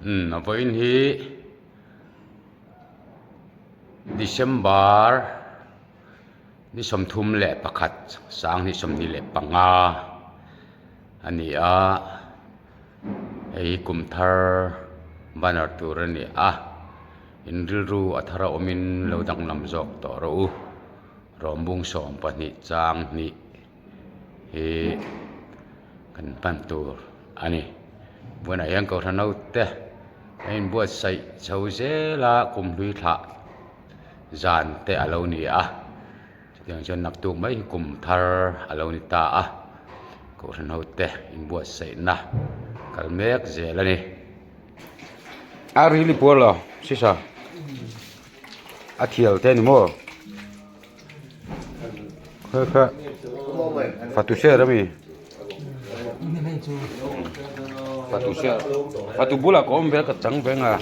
apa ini Desember ni somthum le pakhat sang ni somni le panga ania ei kumthar banar tur ni inrilru athara omin lodang namjok to ro rombung som pani chang ni he kan pan tur ani buana yang ko thanau te ein buat sai chau se la kum lui tha zan te alo ni tiang chen nak tu mai kum thar alo ni ta ko thanau te in buat sai na kal mek je la ni really pola sisa athial te ni mo kha fatushe rami Fatu bula ko ombe ka chang benga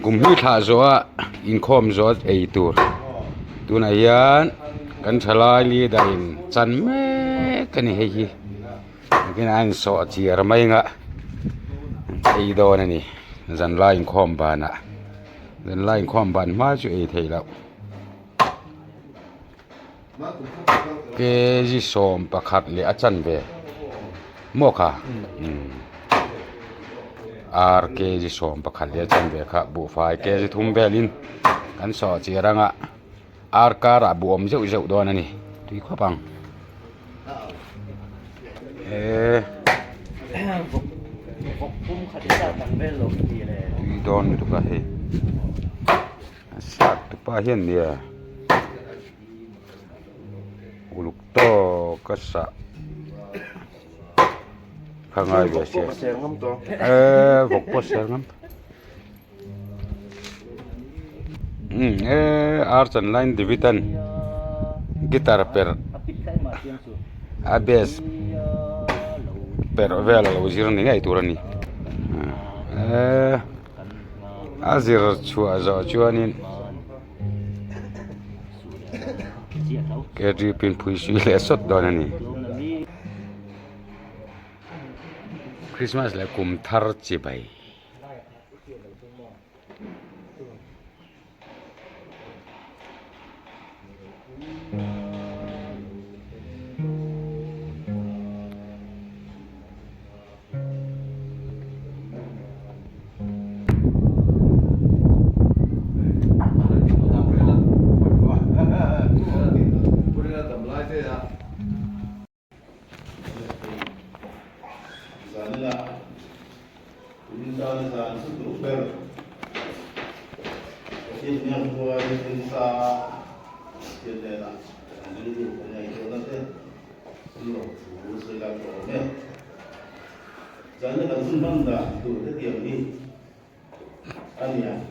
kum hi tha zo in khom zo ei tur tuna yan kan thalai li da in chan me kan he hi kin an so chi ramai nga ei do na ni zan lai in khom ba na zan lai in khom ban ma chu ei thei la ke ji som pakhat le achan be mo kha ar ke ji som pakhat le achan be kha bu fai ke ji thum belin kan so chi ranga ar ka ra bu om zeu zeu do na ni tui kho pang vok pum khadisa kan bel lo ti le tui don tu ka he sat tu pa hian ni uluk to kasa khangai be se ngam to vok po ser ngam arts line division gitar per abes per vela lo zirni ngai turani azir chua zo chuanin ke ri pin phui sui le sot donani Christmas le kum thar chi bai Jangan langsung bangga tu setiap ni, ania.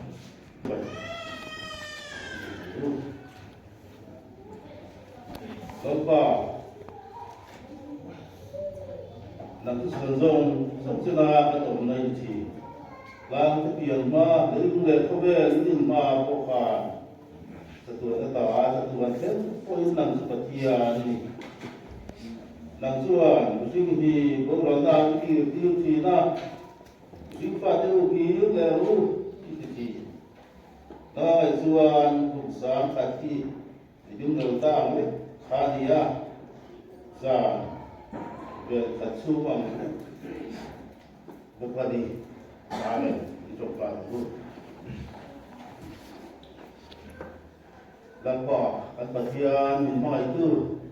Bapa, nak senjong senjana atau menaiki, lang setiap ma, dari mulai kau ini ma poka, satu ten, poin nang seperti ni. Nang chuan sing hi bong na ti na sing fa te u ki le ru ti na chuan ku sa kha ti ding lo ta me kha dia sa be ta chu ma bo pa di sa me ti chok pa ru la pa at pa hian min mai tu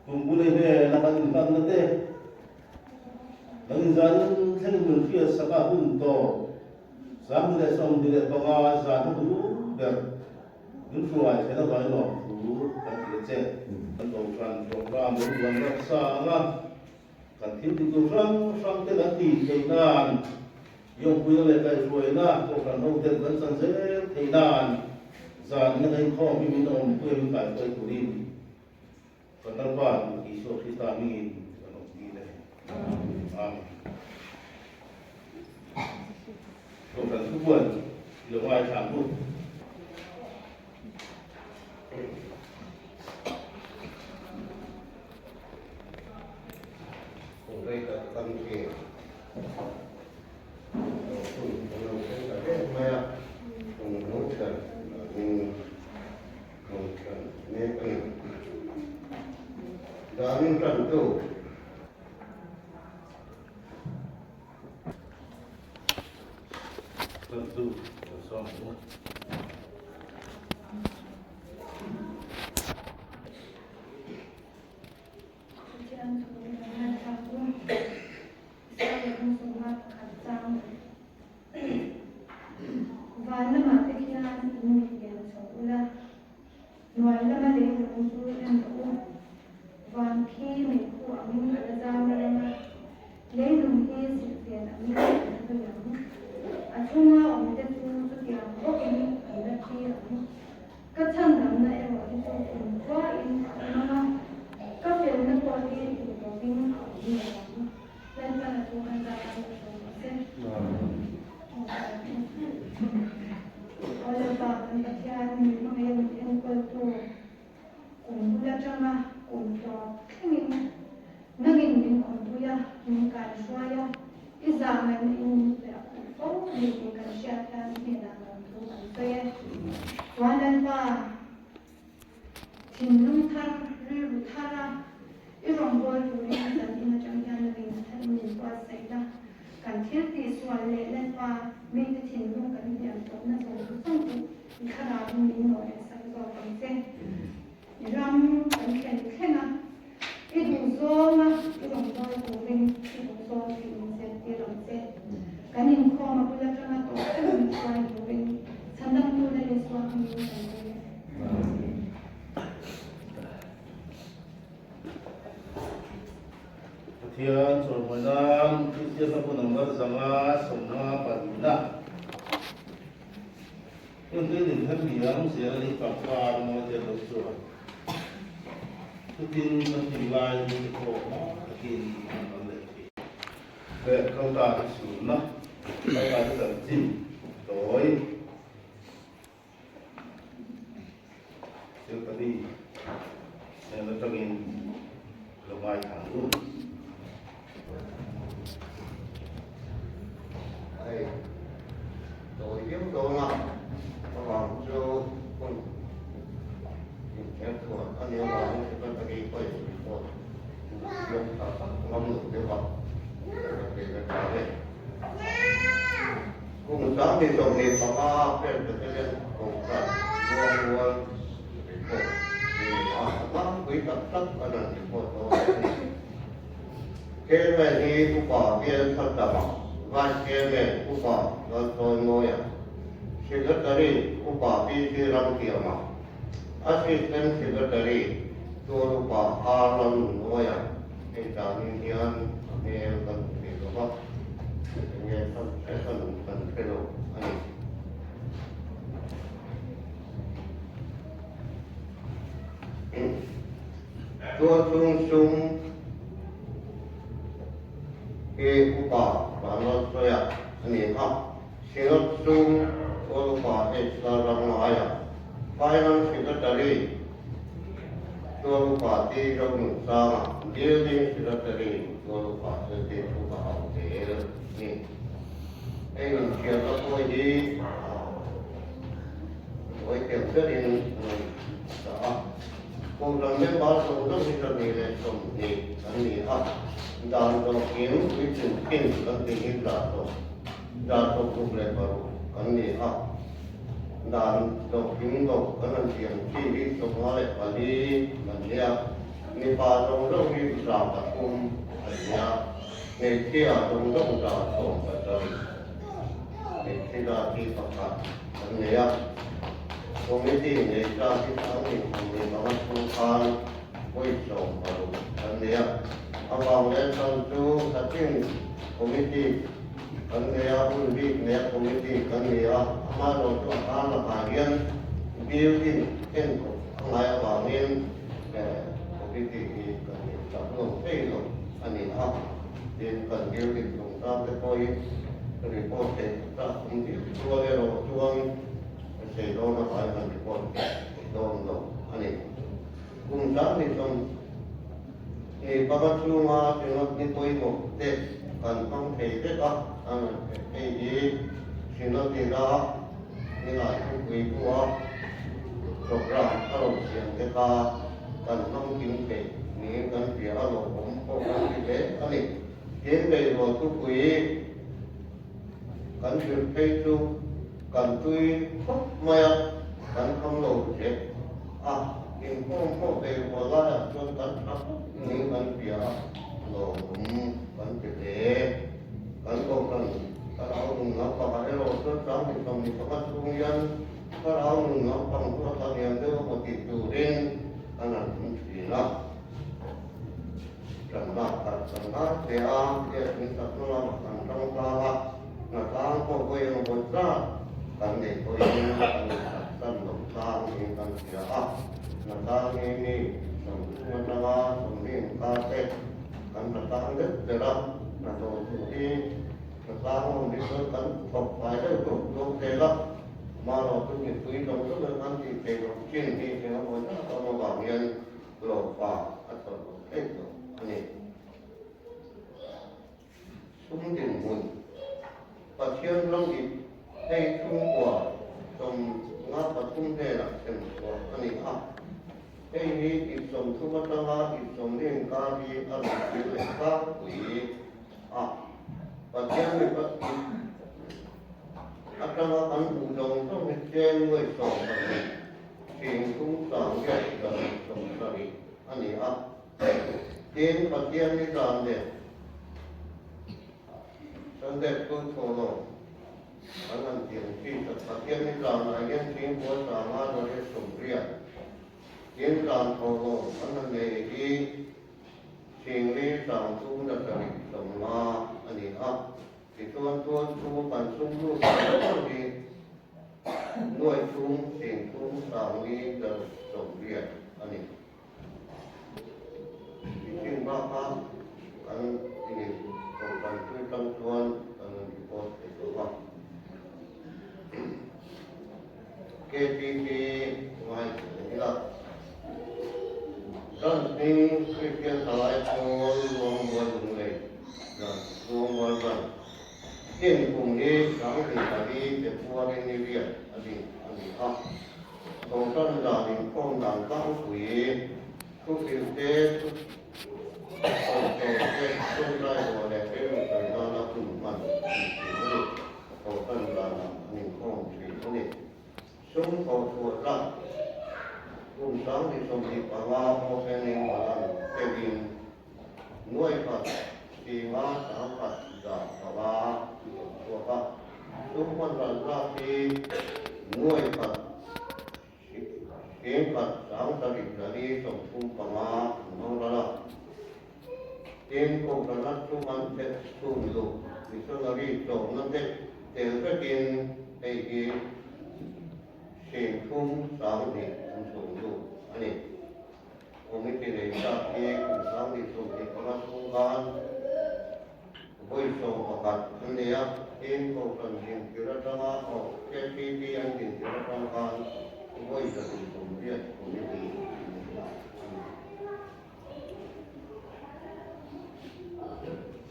Kumpulai ni nak kan nanti, dengan zaman saya mungkin sekarang untuk sama dengan som tidak pengawas zaman dulu berinfluence kita banyak dulu kan kita untuk program raksa lah kan kita program nanti kainan yang punya lekai suena program hotel dan sanjay kainan zaman yang kau minum punya kai kurin Pendapat Yesus kita amin. Amin. Tuhan Tuhan, lewat sambut. กันเองคุณกำลังเป็นประเทศมาคุณรู้จักคุณกันเนี่ยเป็นดานินกันตู้Tentu bersama. Tian Sormanang Kristian pun nomor sama semua padina. Untuk ini yang saya lihat pakar mau jadi doktor. Tutin mentinggal di kota, tutin mengalami. Kau tak sunnah, saya ada jin, toy. Saya tadi saya datangin lemai tanggung. Rồi tiếp tục là làm cho con em của anh em vào những cái cái quay của dùng cả ngâm nước để vào để trả về cùng sáng thì tổng nghiệp và ba bên cái lên cùng cả buông thì mang quý tập tất cả là những con cái này thì cũng bảo viên thật là vai keme upa gatoi moya secretary upa pc ramkiama assistant secretary upa alan moya intani hian ne kan ni ba ne kan fellow ani sung upa Panos soya ani ha sirot sum upa esarangaya finance secretary upa ti rong sama building secretary upa ti upa hotel ni ai mình chia ra thôi đi với kiểm soát đi đó cùng làm mấy báo số rất là nhiều để tổng thì anh nghĩ ha dan do kiếm với chủ kinh các tình hình là tổ dan do cũng lại vào anh nghĩ ha dan do kiếm do các anh chị chi lý tổng hóa lại và đi mình nhá người ta trong đó đi làm các công anh nhá người kia trong đó cũng làm tổng và rồi người kia là đi tập hợp anh nhá committee người ta đi thảo luận người ta bắt đầu khai quay sổ vào anh nhá Abang dan tentu satu komiti kerja undi kerja komiti kerja amal untuk amal bagian building tentu amal bagian komiti kerja sebelum itu ani hak dan kerja di tempat terkoi report kita untuk tuan saya dona bagian report don ani kumsam itu Pagkatulungan dengan nito ito, kan ang pwede ka, sinatira nila yung kuha program kalau siang kita kan ang kimpe ni kan pia lo pompo kan kimpe ani kimpe lo tu kui kan kimpe tu kan tui maya kan kam lo je kim pompo pe wala ya tu kan ni kan pia lo kan kimpe kan ko kan kalau ngapa kan lo tu sang di sang di tempat sungian kalau ngapa kan yang tu mesti turin anak muslimah Karena dia minta tolong tentang salah tentang pokok yang besar kan itu yang tentang tentang dia tentang ini tentang kasih kan tentang derang atau ini tentang memberikan kepada untuk telah malah tu itu itu nanti tengok sini tengok mana kalau bagian lupa atau itu ini sungguh pun pasien lagi sungguh ngapa sungguh lah sungguh ini ini itu semua tengah itu lingkari ada lingkari pasien itu akan akan ujung tu mesti song ini singgung sangat dan song tadi ini Tim pasien ni rande, sangat tu tolong. Anak tim pasien ni rande, yang tim buat sama dari sumber. Tim rande tolong, anak ni singli sangtu dari semua ani Tuan tu kan sungguh di nuai sung singtung sangli dari sumber ani. Ini bapa kan ini membantu bantuan di pos itu KPP inilah dan ini Kristian salah membuat mulai dan membuat ini kemudian kami tadi sebuah ini dia adik tonton dari kondang kami tu filter Tiên cùng là lát chú ăn sẽ sùn lục vì sao là đi trộm nó sẽ tiền cái tiền thì xỉn khung sáng thì cũng sùn lục anh ấy hôm nay thì lấy ra thì cũng sáng thì sùn thì có lát chú ăn vui sổ hoặc gạt anh ấy tiên cùng cần tiền thì ra ra hoặc cái đi anh tiền thì ra ra ăn vui là thì sùn biết hôm nay thì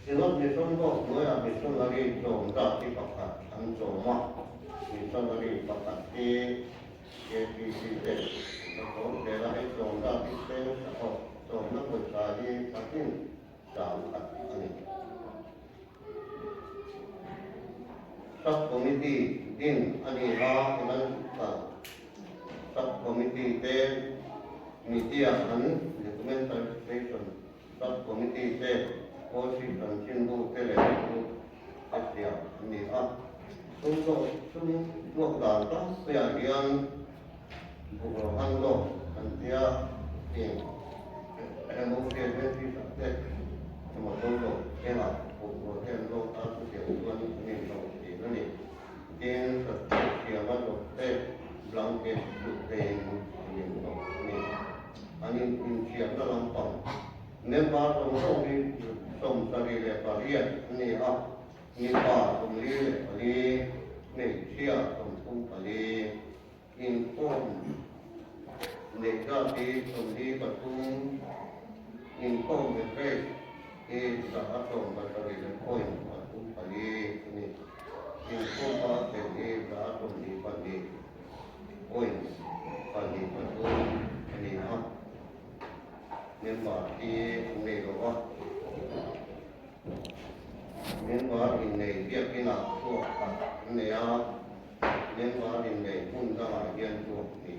Sebab besok kok, gue besok lagi jomda di pakat, jomah, besok lagi pakat di KPCT, kalau daerah itu jomda di sel, atau jomda bercari saking jangkat ini. Subkomiti din anilah dengan subkomiti ten mediation documentation subkomiti ten Posisi dan cintu telefon setiap ini untuk semua data bagian bukan lo nantiya ini kemudian nanti sampai semua lo kena bukan lo atau tujuan ini lo ini dan setiap lo blanket bukan ini lo ini siapa lampau Nempat orang ini som tadi leparian ni ni pa som li lepari ni sia som pun pali inform ni kati som li patung in come e da atom battery del coin un pali ni in come e da atom di pali coin pali pali ni ha nên mà khi này đó nên mà in này việc cái nào của này à nên mà in này phun ra ngoài hiện của thì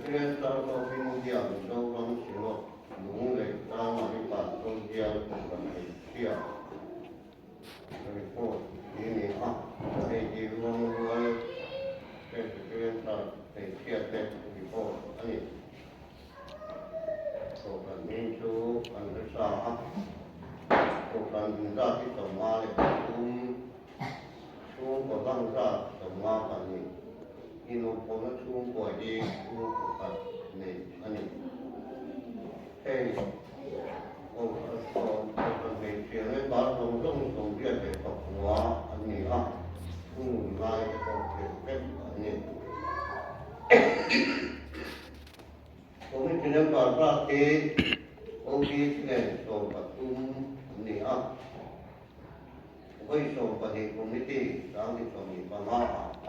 Keren tahu kemudian seorang silap mulai tamat di pasal dia berbagai siap. Report ini di ruang keren tahu siap report ini. Program itu anda sah. Program kita di semua bangsa semua kami. Ino pona chung boy di chung pat ne ani hey oh so ne che ba dong dong dia de ko wa ani a lai ko ke ani ko ni che ba ba ke o bi ne so ba ani a oi so ba de community sang ni so ni ba ma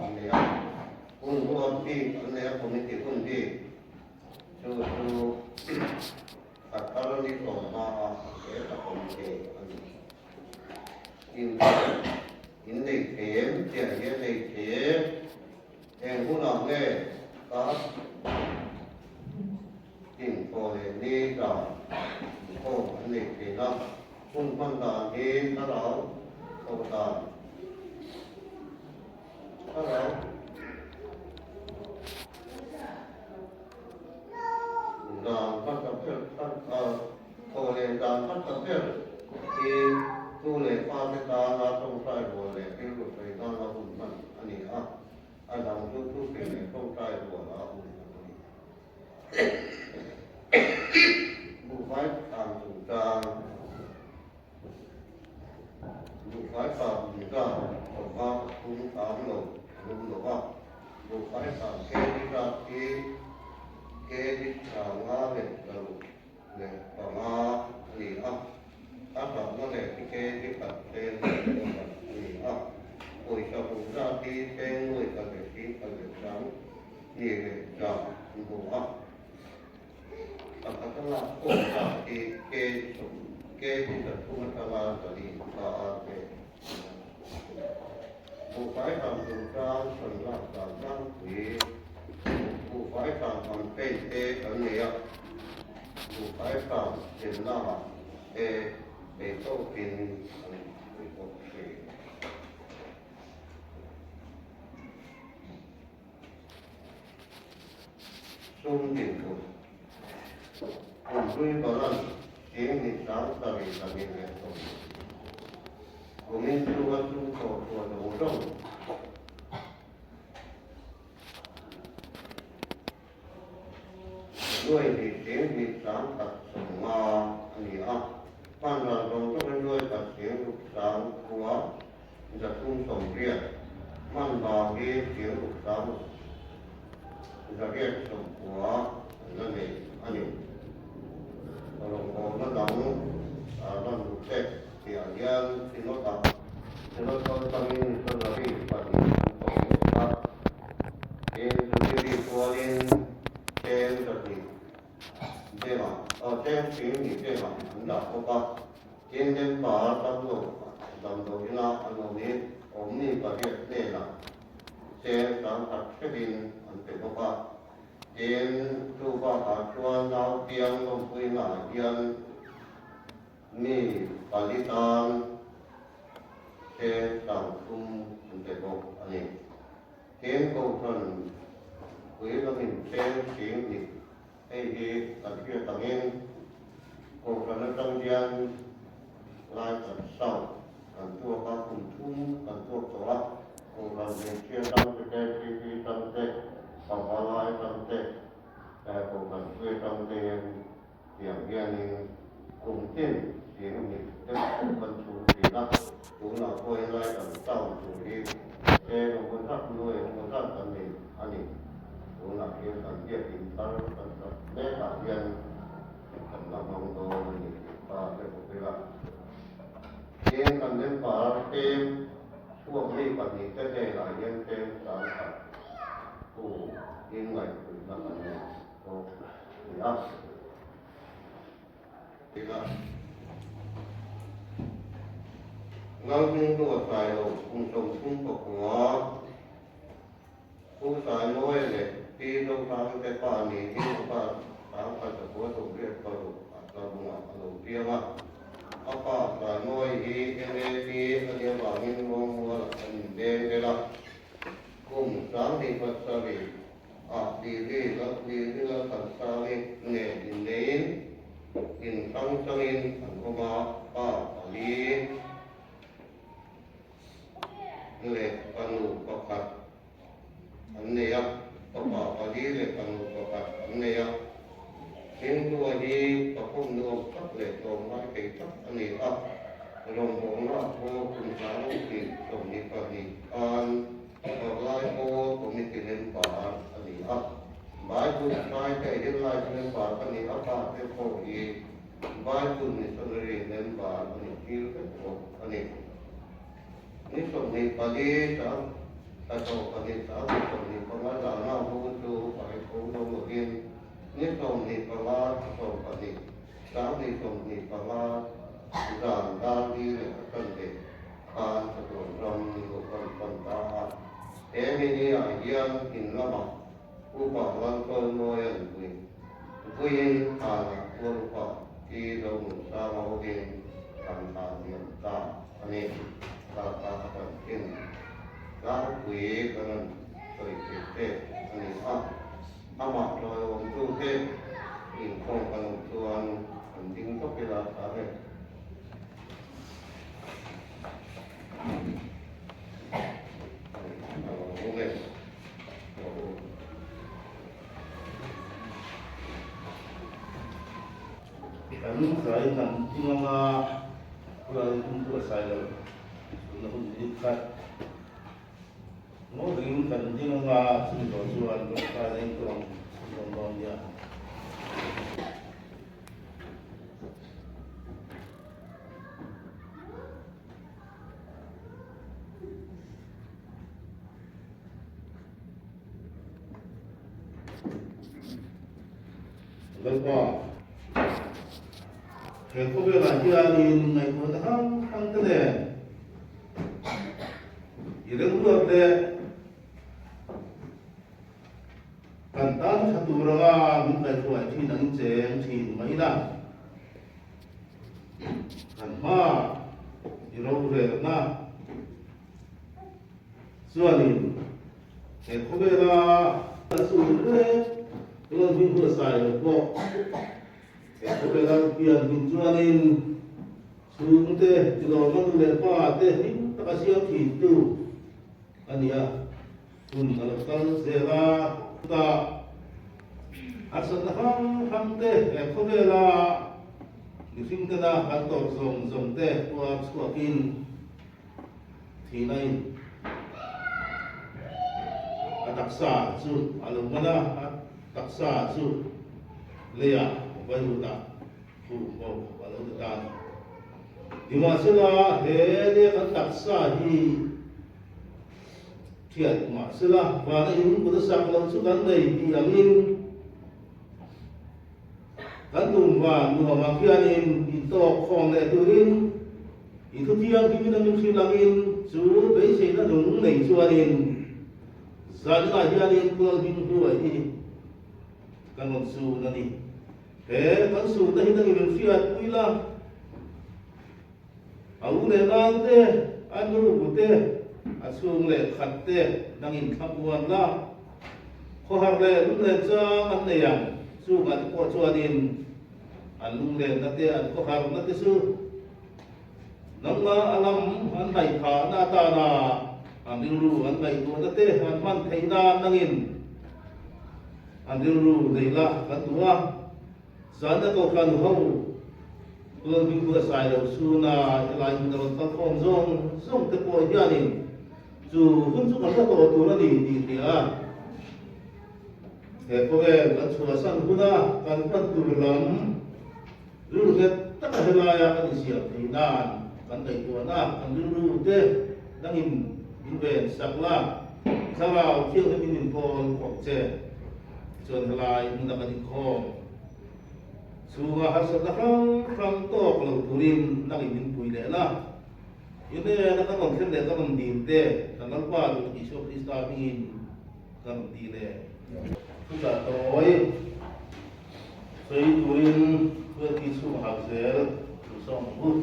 ani a untuk anda komite kundi so kalau di rumah kita komite ini kem tiada kem yang guna le kas info ini dah ini kita pun pandang ini kalau dan pasal oleh dan pasal di tulis pasal atau saya boleh itu saya lakukan ani ada untuk ini saya boleh bukan tanggungan bukan tanggungan apa pun tahu belum bukan tanggungan ke sama lalu ne sama ni apa mana ke di pasal ni oi sabun di tengoi kasih kesam ni jam buah apa lah di ke di semua kalah tadi saat bukan tanggungan senang tanggung di phải làm bằng PNT ở này ạ, phải làm tiền nào để tôi tiền sung tiền của tôi có lần tiếng lịch sáng tại vì này của mình chú ăn chú của đồ rongด้วยเสียงมีสามตัดส่งมาอันนี้บ้านเราต้องเป็นด้วยตัดเสียงลูกสาวหัวจะทุ่งส่งเรียกมันบางทีเสียงลูกสาวจะเรียกส่งหัวนั่นเองอันนี้หลวงพ่อนั่นหลังนั่นลูกเด็กเสียเยี่ยมที่โน้ตที่โน้ตตั้งอินตั้งระดับปฏิบัติต่อเองจะดีตัวเองเองจะดี对吧？这样情侣对吧？那好吧，今天把当做那我们把这对了，先让他确定对吧？今就把他说到边都不拿边，你把你当先上空对吧？你先沟通，为了你先情侣。tapi tangin ko kana tangdian lai tan sau kan tu ka kun thum kan tu to la ko la ne chia tang te ti tang te sa ba lai tang te ko kan tu tang te yang yang ni cùng tin thì mình tiếp tục phân chủ thì là chúng là coi lai tan sau chủ đi cái nó con thắt nuôi con thắt tận mình anh ตัวหลักเรียนสังเกตอินทร์กันแม่ตาเรียนกันละมองโตนี่ปาเป็นเวลาเรียนกันเล่นป่าเต็มช่วงนี้ปัจจุบันได้หลายเรียนเต็มสามขัดผู้ยิงไหวคือนักการเมืองโตนี่เวลาเงาจึงตัวสายลงคุ้มชมคุ้มปกหัวผู้สายน้อยเลยที่ลงทางไปป่านี้ที่ลงป่าทางไปตะกัวตรงเรียกกระดูกกระบุงกระดูกเพียงอ่ะเอาป่าสายน้อยที่เอเนตีอันเดียวว่ามินวงวัวอันเดเวลาคุ้มสามที่ปัสสาวะดีรีลักดีเรือปัสสาวะเนดินเนนอินทั้งสังอินอันก็มาป่าดีเลยปนุปปัตอันนี้อ่ะปะปะปะดีเลยปนุปปัตอันนี้อ่ะเห็นตัวดีปะพุ่มดวงทักเลยตรงไว้ไปทักอันนี้อ่ะลงหัวหน้าโพคุณสาวกินตรงนี้ปะนี้การลายโพตรงนี้กินเล่นป่าอันนี้อ่ะบายคุณบายใจเล่นลายเล่นป่าอันนี้อ่ะป่าเป็นโพอีบายคุณนี่สระเรียนเล่นป่าอันนี้คิวเป็นโพอันนี้นี่สมนิปฏิสังตโตปฏิสังสมนิปวะลานาภูตุไปโคโนโมกินนี่สมนิปวะสมปฏิสังนิสมนิปวะดานดาดีเลยกันเดทานสตุรมนิโกปันตาเอมินีอายังอินละมะอุปวันโตโนยันปุยปุยนอาละอุปะทีโดมุสามาโอเกนกันตาเนียตาอันนี้kata penting kalau gue kan terikut ini amat loh untuk info penentuan penting untuk kita tahu boleh kami saya kan tinggal pulang untuk saya Nahun dikat Ngomong kan dia nga Suan berkata yang kurang Contohnya Lepas Kau bela jalan Ngai kau hang kene Ireng buat deh, kantan satu orang minta tuan cina inceng cina mainan, kan ma, irau deh na, suanin, ekobera, suanin deh, tuan minggu saya kok, ekobera pian suanin, suanin deh, kalau orang lepas deh, ini tak kasih itu. Ania kun alakal zera ta asan ham te ekhovela nising kana kantor zong te tua suakin thinain ataksa su alumana ataksa su leya bayuta ku ko alutan dimasela hele kan taksa hi Tiada masalah. Mana ini kita saklan sukan lagi diamin. Kantung ban dua makianin itu kong leturin. Itu tiang kita mesti langin. Suruh besi na dong lagi suanin. Zat ajarin pulang minggu ini. Kan maksud nani. Kan sudah kita ingin fiat puilah. Aku nenang deh, anu bute. Asung le khatte nangin khabuan la khohar le lung le cha an le yang su ngat ko chuanin an lung le na te an khohar na te su nang ma alam an hai kha na ta na an ru an bai to na te an man thei na nangin an ru nei la kan tua san na ko kan ho pulang minggu sai lo su na lai na ta khom zong te ko yanin Su hun su kan to tu na ni dia เหตุเพราะกันชัวสั่งหัวหน้าการพัฒนาลำรู้เหตุตั้งแต่ลายกันเสียที่นานกันในตัวหน้ากันรู้เด้ดังอินเวนสักลาถ้าเราเที่ยวให้มินพรของเจส่วนลายมันกันอีกข้อสุขภาพสักครั้งโตกเราตุรินนักอินปุยเลยนะยังได้นักการเงินเด็กก็มันดีเด้แต่นักว่าดูอิสุคริสต์มีก็มันดีเลยทุกอย่างโอ้ยใส่ตุรินเพื่อที่สุขภาพเสียทุกสองบุตร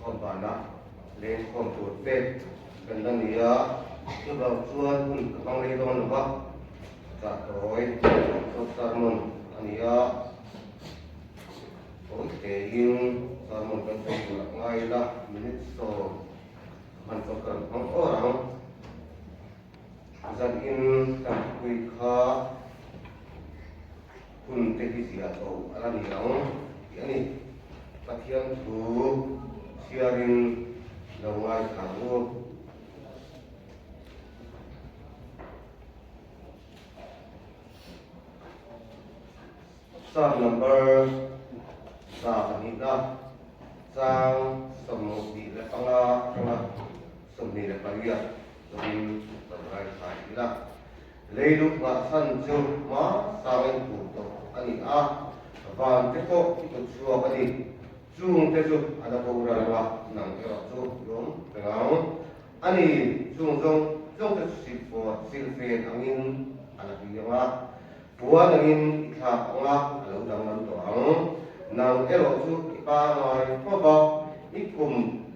คนบ้านนะเล่นคนตรวจเป็ดเป็นตั้งนี้อ่ะที่เราชวนคุณกำลังเรียนรู้ว่าจัดโดยสุขสันต์มันอันนี้อ่ะโอเคยิงสันมันเป็นตัวง่ายละมินิโซมันก็เกิดของorang dan in kan kui kha kun te hi sia to ala ni ang yani pathian thu siarin lawai tharu sub number sa kanina sang samudi le panga panga samudi le paria samudi rai thai ila leiluk nga san chu ma sawen pu to ani a van te ko to chua ani chung te chu ana ko ra wa nang ke chu yom pengang ani chung te si po sil fe angin ana bi wa puan angin tha nga alo dang nam to ang nang e ro chu ipa ngai po ba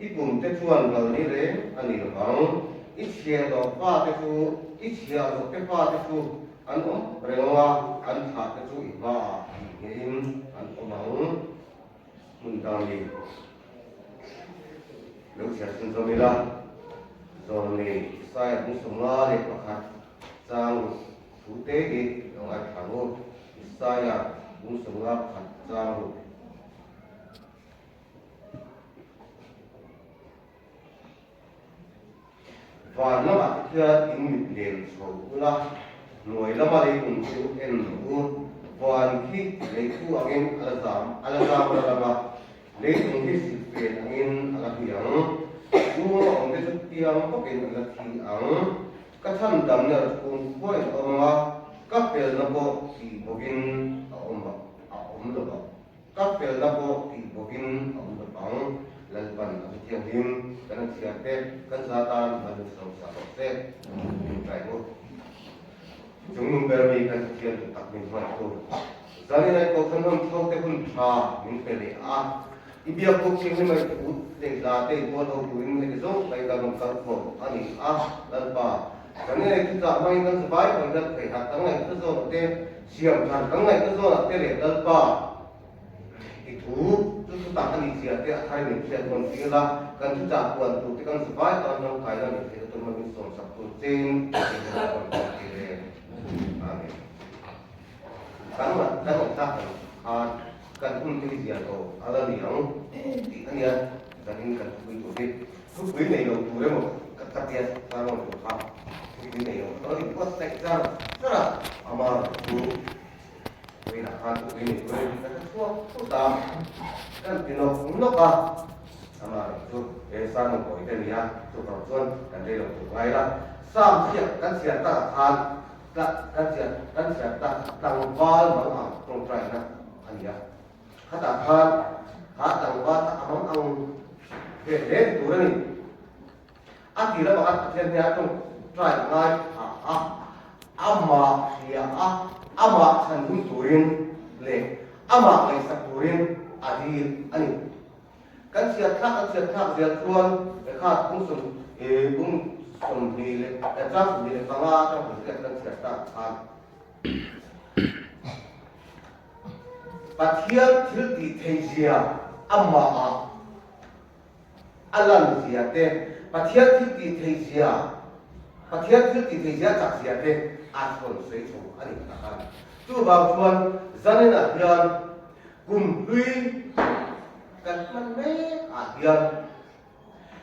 ikum te chuan gal ni re ani lo bang ít xe đó pha cái chú ít xe đó cái pha cái chú anh rồi nó anh thả cái chú ít ba cái anh có bằng mình đang đi lúc xe xin cho mình là rồi này sai cũng sống la để bắt hạt sang phú tế đi ông anh thằng luôn sai à cũng sống la hạt sang luôn và nó là cái in mịt đèn sầu là người làm mà đi cùng chịu em luôn và khi lấy khu anh em ala zam là mà lấy cùng cái sự kiện anh em ala hiang chúng nó ông cái chút tiang có cái là thì ang các thân đầm là cùng quay ông mà các bề nó có thì một cái ông được các bề nó có thì một cái ông được bằng lần phần ở thiên him kan siate kan satan ban so sa se kai mo jung ber mi kan thiên tak min ma ko zani nai ko kan hom thok te hun tha min pe le a ibia ko ching ni mai u le la te ko lo ku in le zo kai ga nom kar ko ani a dal pa zani nai ki ta mai kan sabai kan da kai ha tang nai ko zo te siam than tang nai ko zo te le dal pa itu tu tak kan isi ate athai ni sia kon sila kan tu tak kuan tu te kan sabai kan nang kai la ni te tu ma min som sak tu chen kon ki le amen kan ma tak kan kun ti sia to ala ni ang ti kan ya kan in kan tu tu nei lo tu le mo ka tia sa mo tu ha ti nei lo to ni ko sek sa ra ama tu vì là hai tụi mình quên cái thuốc tạm cái tiền nó cả mà chút để sang một buổi tên nha tụi còn xuân cái đây là tụi ngay là sam chuyện cái chuyện ta than cái chuyện ta tăng vai mà ở trong trái nè anh nhá hát ta than hát tăng vai ta mong ông về đến tụi này ăn thì nó bảo ăn trên nhà trong trái ngay ama ya ama sanun turin le ama ai saturin adil ani kan sia thak dia tuan khat cũng sum ni le ta sum ni le kanga ta kan sia ta khan pathia thil ti theisia ama alan sia te pathia thil ti theisia chak sia te a son sei chu ani ta kan chu ba chuan zanin a hian kum hui kan man me a hian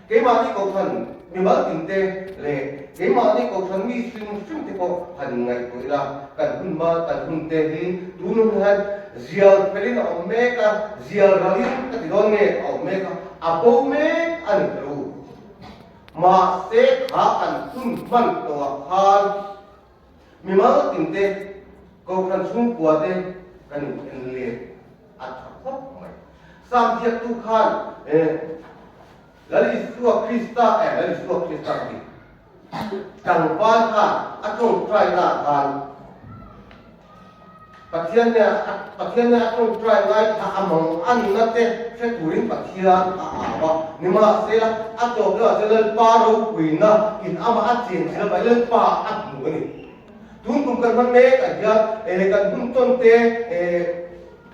keima ni ko than mi mal tin te le keima ni ko than mi swing te ko han ngai ko ila kan hun ma kan hun te hi tunun han zial pelin o me ka zial ralin ka tidon nge o me ka apo me an ru ma se kha kan hun man to han mi mal tin te ko kan sung kwa te kan en le at khop mai sam dia tu khan Lalu suap Krista lalu suap Krista ni. Kang pada atong try na kan. Patiannya atong try ngai ta among an nate se turing patian awa. Nima sela atong la jalan paro kuina in ama atien sela bailen pa at ni. Tun kum kan man me ka dia kan bun ton te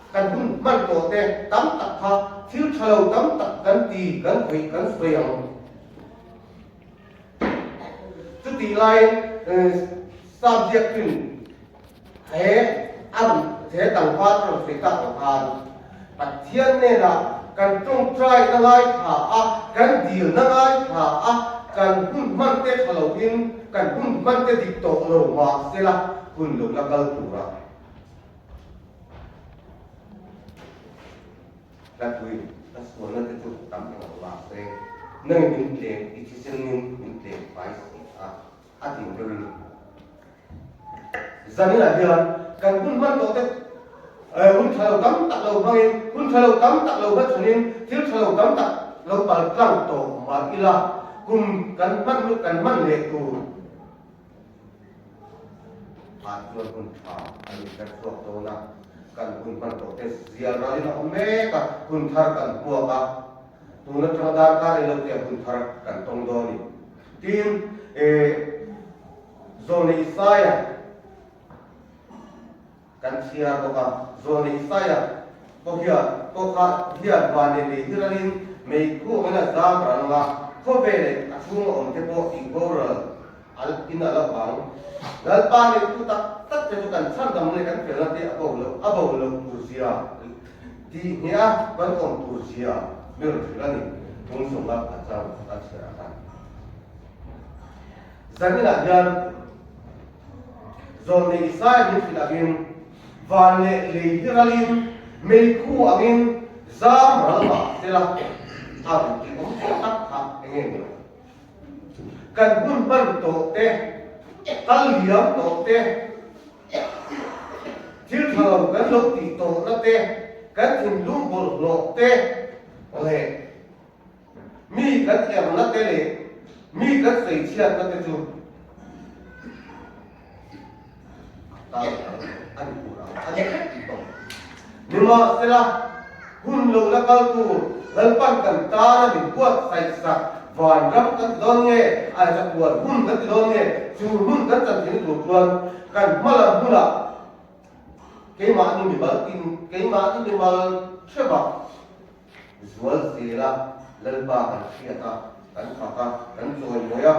kan bun man to te tam tak ha thiếu thầu tấm tập cắn tì cắn quỷ cắn phèo chút tì lai subject thế ăn thế tầng phát rồi phải tặng hàn bạch thiên này là cần trong trai nó lai thả cần điều nó lai thả cần hun man tê thầu in cần hun man tê địch tổ lầu mà sẽ là hun lầu là câu chủ ra dat we das wala itu tampang bahasa nang bintle itisenin bintle pais ating dulu zanila dia kan pun man to te hun thalo tam tak lo bangin hun thalo tam tak lo ba chunin til thalo tam tak lo pal klang to ma ila kum kan man le ku atlo kun tha ani kat to na kan kun pan to te zial rali na me ka kun thar kan puwa ka tuna tradar ka le te kun thar kan tong do ni tin zone Isaya kan sia ko ka zone Isaya ko ka dia bane le hiralin me ku ona zam ranga ko bele asung on te po igora al inala bang dal pani tu tak te tu kan san dam le kan phela te abo lo Tursia ti nia ban on Tursia mir lani mun som la acha achara kan zanila jan zon ne Isai ni filagin van le hiralin me ku agin zam rama sela ab ki om tak ha engen kan bun ban to te tal liam to te til thalo kan lo ti to na te kan thim lum bol lo te ole mi kan em na te le mi kan sei chiat na te chu ta an pura an ti to nima sela hun lo la kal tu lal pan kan ta na bi kuat sai sa van ram kan don nge a ja kuat hun kan don nge chu hun kan tan thi tu tuan kan mala bula cái mà như mình bảo tin cái mà như mình bảo chưa bảo zual zela lalba kan khiata kan khata kan zoi moya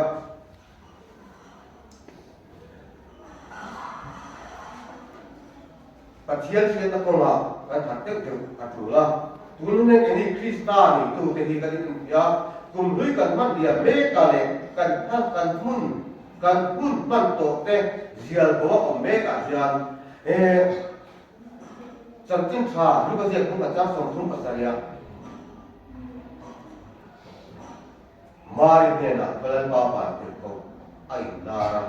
pathian khiata ko ma kan hatte te atula tunne ani krista ni tu te hi kan ya kum hui kan man dia me ka le kan ha kan mun man to te zial bo o me ka zian Samtin tha lu ka je kum ka cha som thum ka saria mari ne na balan ba pa te ko ai lara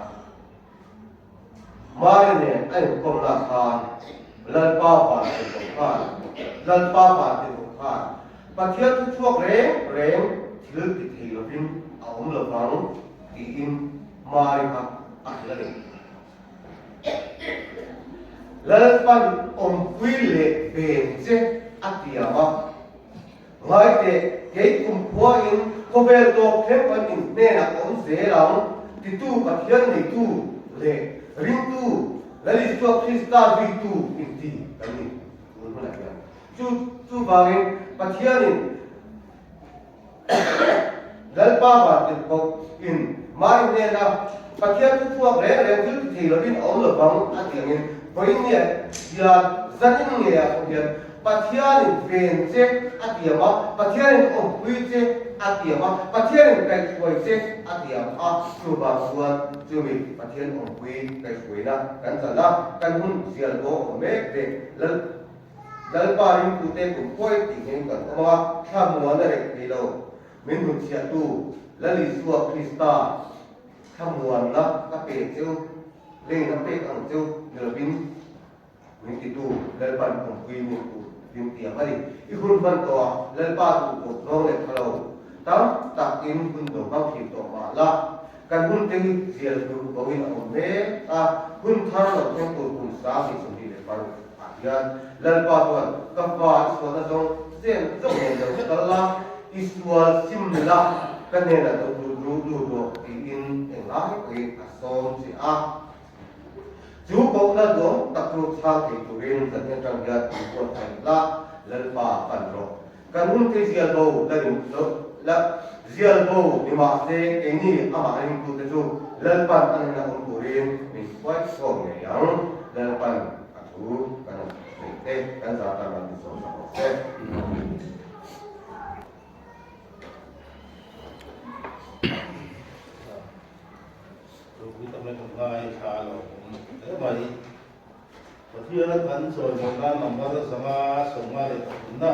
mari ne ai ko na khan lan pa pa te ko khan lan pa pa te ko khan pathian tu chuak reng thil ti thei lo bin aum lo bang ti in mari ka akla le lalpan om kuile bense atiama ngai te ke kum khwa in kovel to khepan in ne na om zelang ti tu pathian nei tu le ring tu lali tu krista vi tu in ti kami mun la ya tu bangin pathian in lalpa ba ti ko in mai ne na pathian tu chuak re tu thi lo bin om lo bang atiangin Poinnya dia zanin ya dia patian venche atiama patian opuiche atiama patian kai kuiche atiama suba suan jumi patian opui kai kuina kan sala kan hun sial go me de lal parin pute ku koi tingin kan oma thamwa na rek dilo min hun sia tu lali suwa krista thamwa na ka pe chu le na pe ang chu gelbin min itu lalpan opui ni ku din tiang hari ihun ban to lalpa tu ko no le khalo tam tak in kun do ba ki to ma la kan hun te sial du ko win on me a hun thar lo theng ko kun sa si sum ni le par yan lalpa tu ka pa so na dong zen zong ne do ta la iswa sim la kan ne la do do in en la ke a som si a chú có là đó tập trung sang thì tụi em dẫn đến trong gia đình của thành la lần ba phần rồi cần muốn cái gì đâu là điểm đó là gì đâu thì mà thế cái này mà anh tụi tôi chú lần ba anh là ông tụi em mình quay xong này yang lần ba chú cần mình thế cần ra ta làm gì xong thế rồi quý tâm lên một ngày khá là thế mà đi và khi nó vẫn rồi một năm nằm vào đó sang sống mà để tập na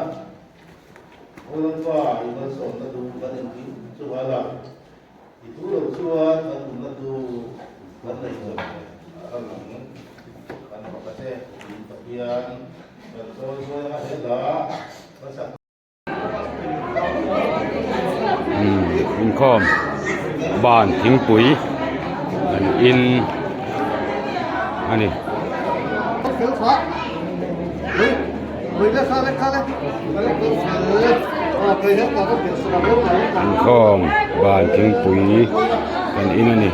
ôi lần qua thì nó sống nó đủ cái điểm kín chưa bao giờ thì tú đầu xưa nó đủ vẫn này rồi ở lòng nó có cái xe tập viên rồi nó hết đó nó sạch in khom ban thing pui an in ani in khom ban thing pui an in ani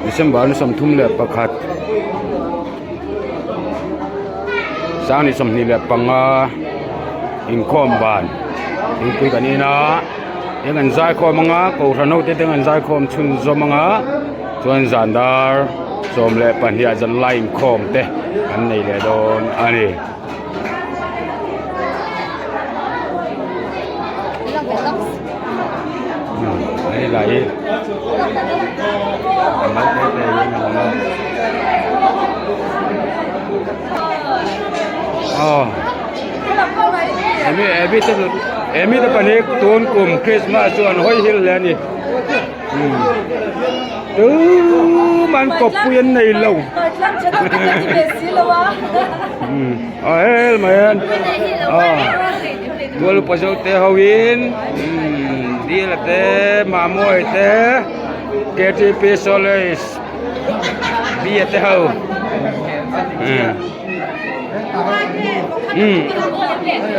December ni som thum le pakhat sang ni som ni le panga in khom ban in pui kan ina yang an zai kho manga ko rano te teng an zai khom chun zo manga chuan zandar som le pan hi azan line khom te an nei le don ani ai lai amal te te oh Emi ta panik ton kum Christmas chuan hoi hil le ni tu man kop puyen nei lo el man dua lu pasau te hawin dia la te mamoi te KTP Solis dia te hau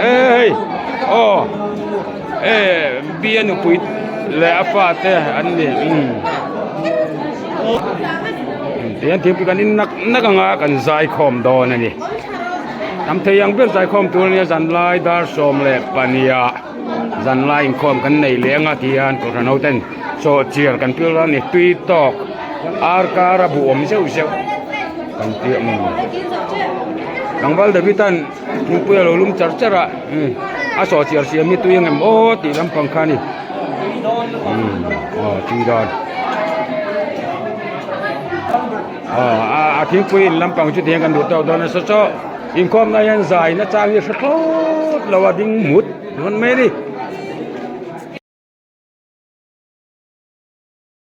hey oh bienu puit le afate anni tian tim kan in nak nga kan zai khom don ani tam theyang ber zai khom tur ni zan lai dar som le pania zan lai khom kan nei lenga tian ko ranau ten so chiar kan pil ra ni tui tok ar kara bu om seu kan ti Kangwal Davidan nupuya lo lum charchara aso chiar siam mi tuyang em o ti lam pangkhani ti don a thing puin lam pang chu thiang kan du taw don so in khom na yan zai na chang ni thot lawa ding mut non me di